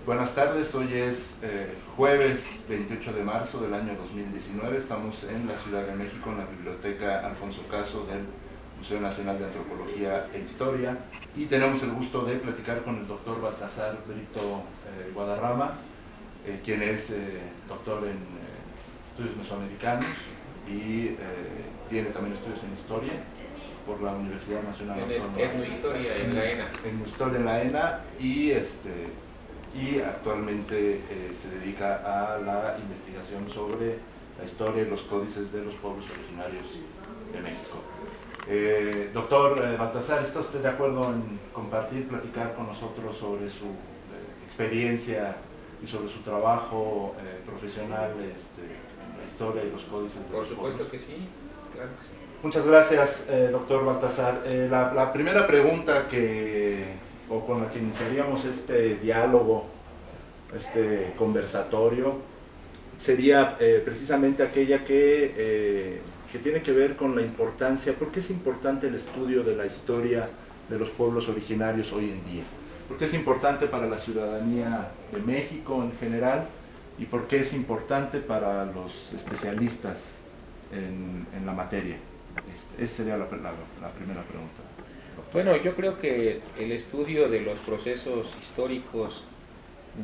Buenas tardes, hoy es jueves 28 de marzo del año 2019, estamos en la Ciudad de México, en la Biblioteca Alfonso Caso del Museo Nacional de Antropología e Historia, y tenemos el gusto de platicar con el doctor Baltasar Brito Guadarrama, quien es doctor en estudios mesoamericanos y tiene también estudios en historia por la Universidad Nacional Autónoma. Etnohistoria en la ENA. En historia en la ENA y actualmente se dedica a la investigación sobre la historia y los códices de los pueblos originarios de México. Doctor Baltasar, ¿está usted de acuerdo en compartir, platicar con nosotros sobre su experiencia y sobre su trabajo profesional en la historia y los códices de Por los supuesto pueblos? que sí, claro que sí. Muchas gracias, doctor Baltasar. La primera pregunta con la que iniciaríamos este diálogo, este conversatorio, sería precisamente aquella que tiene que ver con la importancia. ¿Por qué es importante el estudio de la historia de los pueblos originarios hoy en día? ¿Por qué es importante para la ciudadanía de México en general? ¿Y por qué es importante para los especialistas en la materia? Esa sería la primera pregunta. Bueno, yo creo que el estudio de los procesos históricos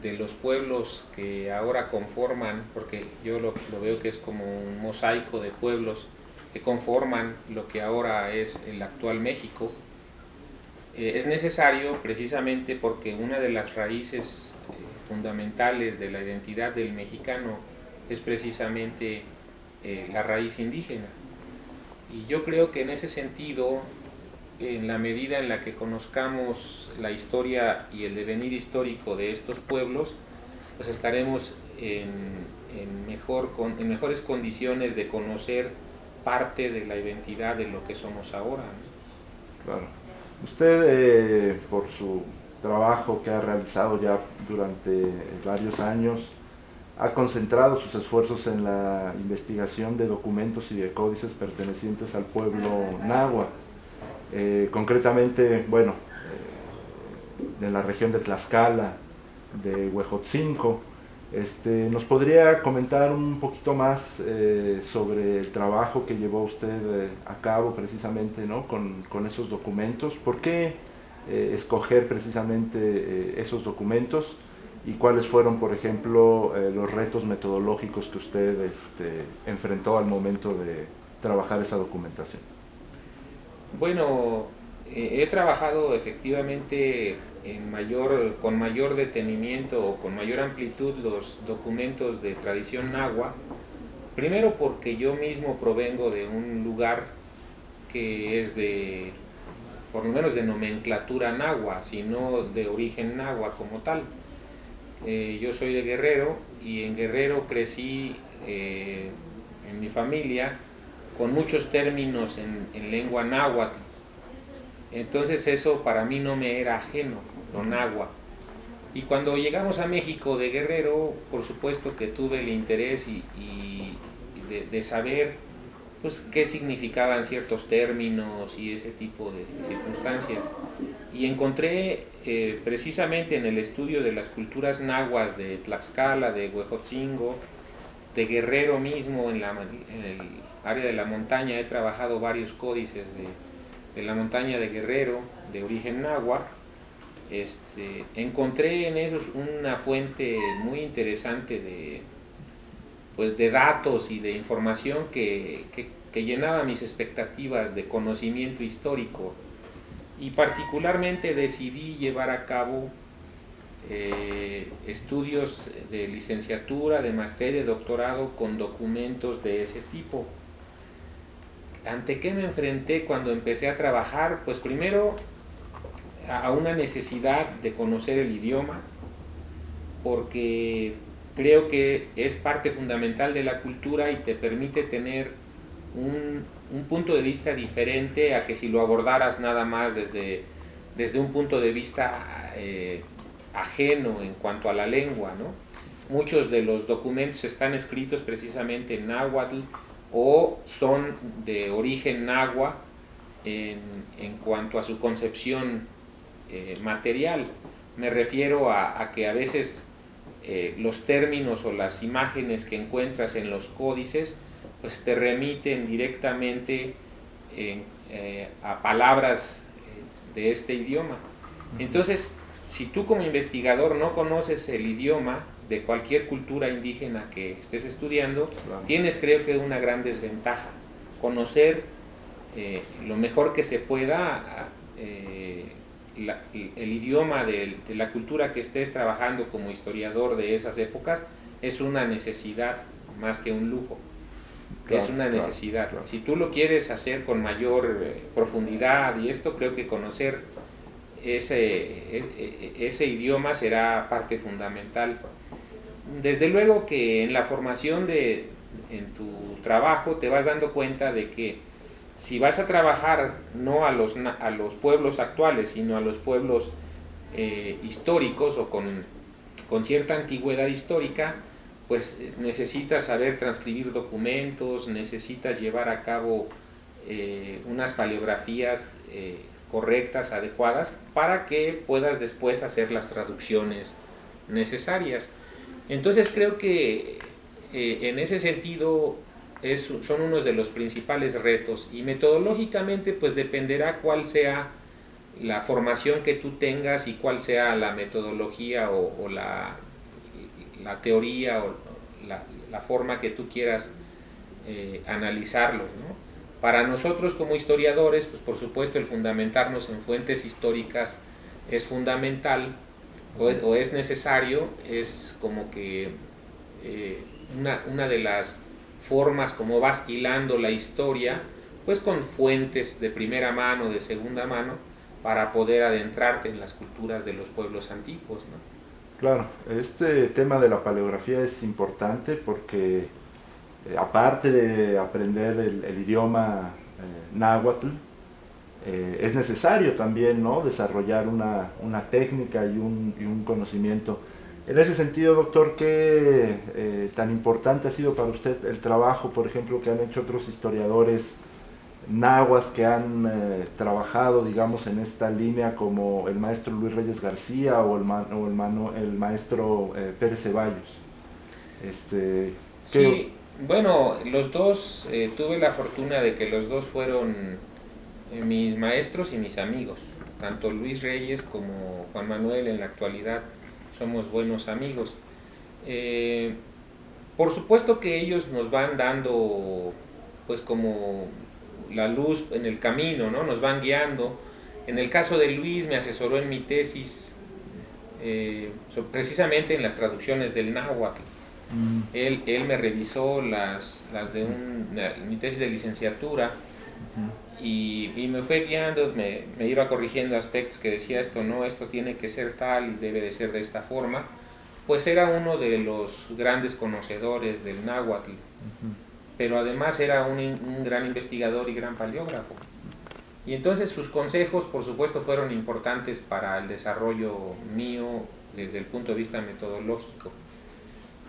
de los pueblos que ahora conforman, porque yo lo veo que es como un mosaico de pueblos que conforman lo que ahora es el actual México, es necesario precisamente porque una de las raíces fundamentales de la identidad del mexicano es precisamente la raíz indígena. Y yo creo que en ese sentido, en la medida en la que conozcamos la historia y el devenir histórico de estos pueblos, pues estaremos en mejores condiciones de conocer parte de la identidad de lo que somos ahora, ¿no? Claro. Usted, por su trabajo que ha realizado ya durante varios años, ha concentrado sus esfuerzos en la investigación de documentos y de códices pertenecientes al pueblo náhuatl. Concretamente, bueno, en la región de Tlaxcala, de Huejotzinco. ¿Nos podría comentar un poquito más sobre el trabajo que llevó usted a cabo precisamente, ¿no? con esos documentos? ¿Por qué escoger precisamente esos documentos? ¿Y cuáles fueron, por ejemplo, los retos metodológicos que usted enfrentó al momento de trabajar esa documentación? Bueno, he trabajado efectivamente con mayor detenimiento o con mayor amplitud los documentos de tradición náhuatl, primero porque yo mismo provengo de un lugar que es por lo menos de nomenclatura náhuatl, sino de origen náhuatl como tal. Yo soy de Guerrero y en Guerrero crecí en mi familia con muchos términos en lengua náhuatl. Entonces eso para mí no me era ajeno, lo náhuatl. Y cuando llegamos a México de Guerrero, por supuesto que tuve el interés de saber pues, qué significaban ciertos términos y ese tipo de circunstancias. Y encontré precisamente en el estudio de las culturas nahuas de Tlaxcala, de Huejotzingo, de Guerrero mismo, en el área de la montaña, he trabajado varios códices de la montaña de Guerrero, de origen náhuatl. Encontré en esos una fuente muy interesante de datos y de información que llenaba mis expectativas de conocimiento histórico, y particularmente decidí llevar a cabo estudios de licenciatura, de maestría y de doctorado con documentos de ese tipo. ¿Ante qué me enfrenté cuando empecé a trabajar? Pues primero a una necesidad de conocer el idioma, porque creo que es parte fundamental de la cultura y te permite tener un punto de vista diferente a que si lo abordaras nada más desde un punto de vista ajeno en cuanto a la lengua, ¿no? Muchos de los documentos están escritos precisamente en náhuatl o son de origen náhuatl en cuanto a su concepción material. Me refiero a que a veces los términos o las imágenes que encuentras en los códices pues te remiten directamente a palabras de este idioma. Entonces, si tú como investigador no conoces el idioma de cualquier cultura indígena que estés estudiando, Claro. tienes, creo que, una gran desventaja. Conocer lo mejor que se pueda el idioma de la cultura que estés trabajando como historiador de esas épocas es una necesidad más que un lujo. Claro, es una necesidad. Claro. Si tú lo quieres hacer con mayor profundidad y esto, creo que conocer ese idioma será parte fundamental. Desde luego que en la formación en tu trabajo te vas dando cuenta de que si vas a trabajar no a los pueblos actuales, sino a los pueblos históricos o con cierta antigüedad histórica, pues necesitas saber transcribir documentos, necesitas llevar a cabo unas paleografías correctas, adecuadas, para que puedas después hacer las traducciones necesarias. Entonces creo que en ese sentido son unos de los principales retos, y metodológicamente pues dependerá cuál sea la formación que tú tengas y cuál sea la metodología o la teoría o la forma que tú quieras analizarlos, ¿no? Para nosotros como historiadores, pues por supuesto el fundamentarnos en fuentes históricas es fundamental o es necesario, es como que una de las formas como vas hilando la historia, pues con fuentes de primera mano, de segunda mano, para poder adentrarte en las culturas de los pueblos antiguos, ¿no? Claro, este tema de la paleografía es importante porque aparte de aprender el idioma náhuatl, es necesario también, ¿no?, desarrollar una técnica y un conocimiento. En ese sentido, doctor, ¿qué tan importante ha sido para usted el trabajo, por ejemplo, que han hecho otros historiadores nahuas que han trabajado, digamos, en esta línea, como el maestro Luis Reyes García o el maestro Pérez Ceballos? Sí, bueno, los dos, tuve la fortuna de que los dos fueron mis maestros y mis amigos, tanto Luis Reyes como Juan Manuel. En la actualidad somos buenos amigos. Por supuesto que ellos nos van dando pues como la luz en el camino, ¿no? Nos van guiando. En el caso de Luis me asesoró en mi tesis, precisamente en las traducciones del náhuatl. Él me revisó mi tesis de licenciatura y me fue guiando, me iba corrigiendo aspectos que decía esto no, esto tiene que ser tal y debe de ser de esta forma. Pues era uno de los grandes conocedores del náhuatl, pero además era un gran investigador y gran paleógrafo. Y entonces sus consejos, por supuesto, fueron importantes para el desarrollo mío desde el punto de vista metodológico.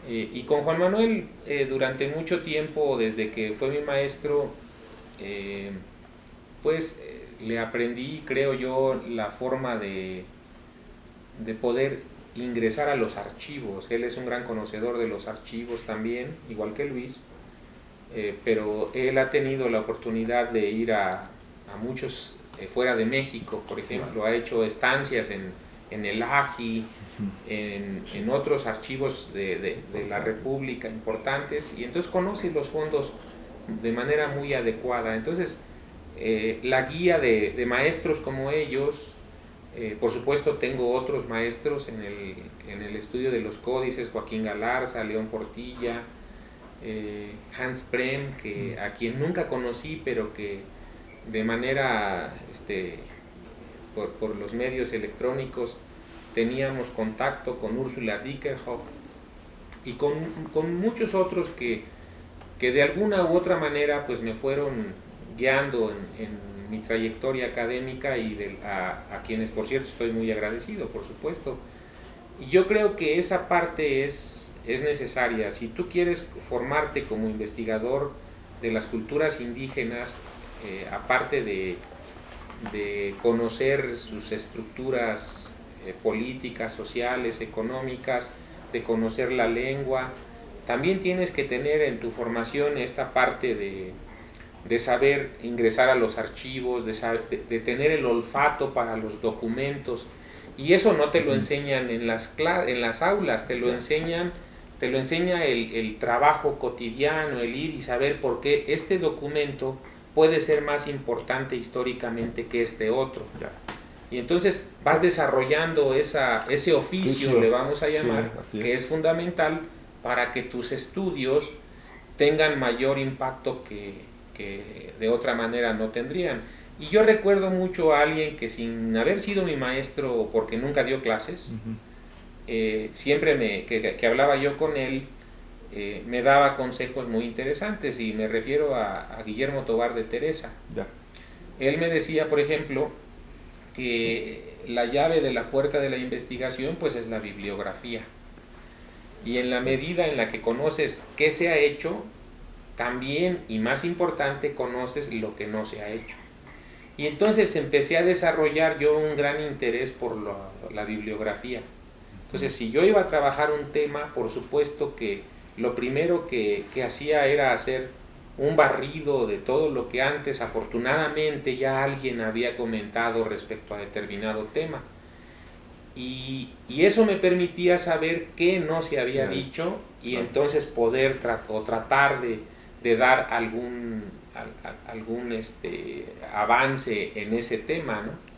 Y con Juan Manuel, durante mucho tiempo, desde que fue mi maestro, le aprendí, creo yo, la forma de poder ingresar a los archivos. Él es un gran conocedor de los archivos también, igual que Luis, pero él ha tenido la oportunidad de ir a muchos fuera de México, por ejemplo, ha hecho estancias en el AJI, en otros archivos de la República importantes, y entonces conoce los fondos de manera muy adecuada. Entonces, la guía de maestros como ellos, por supuesto tengo otros maestros en el estudio de los códices, Joaquín Galarza, León Portilla, Hans Prem, a quien nunca conocí, pero que de manera, por los medios electrónicos, teníamos contacto con Úrsula Dickerhoff y con muchos otros que de alguna u otra manera pues me fueron guiando en mi trayectoria académica, y a quienes, por cierto, estoy muy agradecido, por supuesto. Y yo creo que esa parte es necesaria. Si tú quieres formarte como investigador de las culturas indígenas, aparte de conocer sus estructuras políticas, sociales, económicas, de conocer la lengua. También tienes que tener en tu formación esta parte de saber ingresar a los archivos, de tener el olfato para los documentos. Y eso no te lo enseñan en las aulas, te lo enseña el trabajo cotidiano, el ir y saber por qué este documento puede ser más importante históricamente que este otro. Y entonces vas desarrollando ese oficio, le vamos a llamar, que es fundamental para que tus estudios tengan mayor impacto que de otra manera no tendrían. Y yo recuerdo mucho a alguien que, sin haber sido mi maestro porque nunca dio clases, siempre que hablaba yo con él, me daba consejos muy interesantes, y me refiero a Guillermo Tovar de Teresa. Él me decía, por ejemplo, que la llave de la puerta de la investigación pues es la bibliografía, y en la medida en la que conoces qué se ha hecho, también, y más importante, conoces lo que no se ha hecho. Y entonces empecé a desarrollar yo un gran interés por la bibliografía. Entonces, si yo iba a trabajar un tema, por supuesto que lo primero que hacía era hacer un barrido de todo lo que antes afortunadamente ya alguien había comentado respecto a determinado tema. Y eso me permitía saber qué no se había dicho, y entonces poder tratar de dar algún avance en ese tema, ¿no?